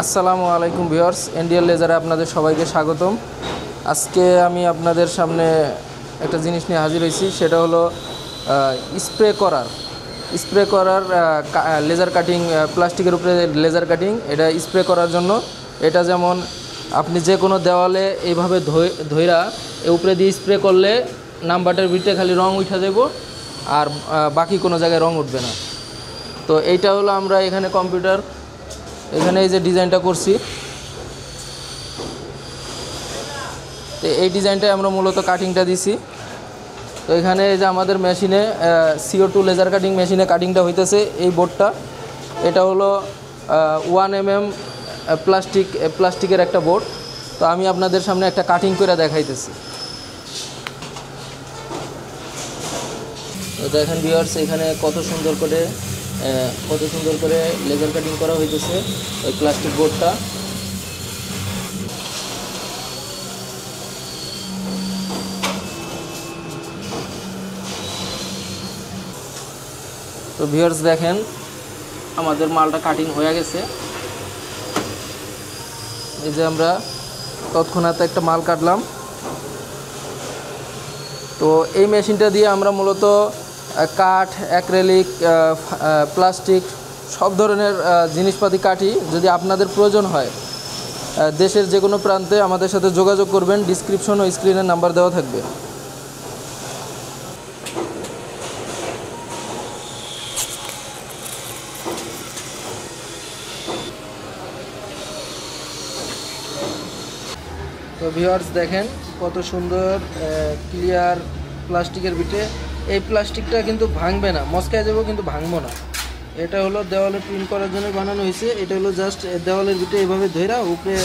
আসসালামু আলাইকুম viewers, NDL লেজারে আপনাদের সবাইকে স্বাগতম। আজকে আমি আপনাদের সামনে একটা জিনিস নিয়ে হাজির হয়েছি, সেটা হলো স্প্রে করার লেজার কাটিং, প্লাস্টিকের উপরে লেজার কাটিং। এটা স্প্রে করার জন্য, এটা যেমন আপনি যে কোনো দেওয়ালে এইভাবে ধইরা উপরে দিয়ে স্প্রে করলে নাম্বারটার ভিতরে খালি রং উঠা যাব, আর বাকি কোনো জায়গায় রং উঠবে না। তো এইটা হলো আমরা এখানে এখানে এই যে ডিজাইনটা করছি, তো এই ডিজাইনটাই আমরা মূলত কাটিংটা দিছি। তো এখানে এই যে আমাদের মেশিনে CO2 লেজার কাটিং মেশিনে কাটিংটা হইতেছে এই বোর্ডটা। এটা হলো 1 mm প্লাস্টিকের একটা বোর্ড। তো আমি আপনাদের সামনে একটা কাটিং করে দেখাইতেছি। তো দেখেন ভিউয়ার্স, এখানে কত সুন্দর করে লেজার কাটিং করা হইতেছে ওই প্লাস্টিক বোর্ডটা। তো ভিউয়ার্স দেখেন, আমাদের মালটা কাটিং হয়ে গেছে। এই যে আমরা তৎক্ষণাৎ একটা মাল কাটলাম। তো এই মেশিনটা দিয়ে আমরা মূলত কাঠ, অ্যাক্রিলিক, প্লাস্টিক সব ধরনের জিনিসপাতি কাটি। যদি আপনাদের প্রয়োজন হয়, দেশের যে কোনো প্রান্তে আমাদের সাথে যোগাযোগ করবেন। ডিসক্রিপশন ও স্ক্রিনের নাম্বার দেওয়া থাকবে। তো ভিউয়ার্স দেখেন কত সুন্দর ক্লিয়ার প্লাস্টিকের বিটে। এই প্লাস্টিকটা কিন্তু ভাঙবে না, মস্কায় যাবো কিন্তু ভাঙবো না। এটা হলো দেওয়ালে প্রিন্ট করার জন্য বানানো হয়েছে। এটা হলো জাস্ট দেওয়ালের বিটে এভাবে ধইরা উপরে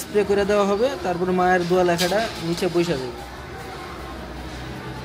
স্প্রে করে দেওয়া হবে, তারপরে মায়ের দোয়া লেখাটা নিচে বসে যাবে।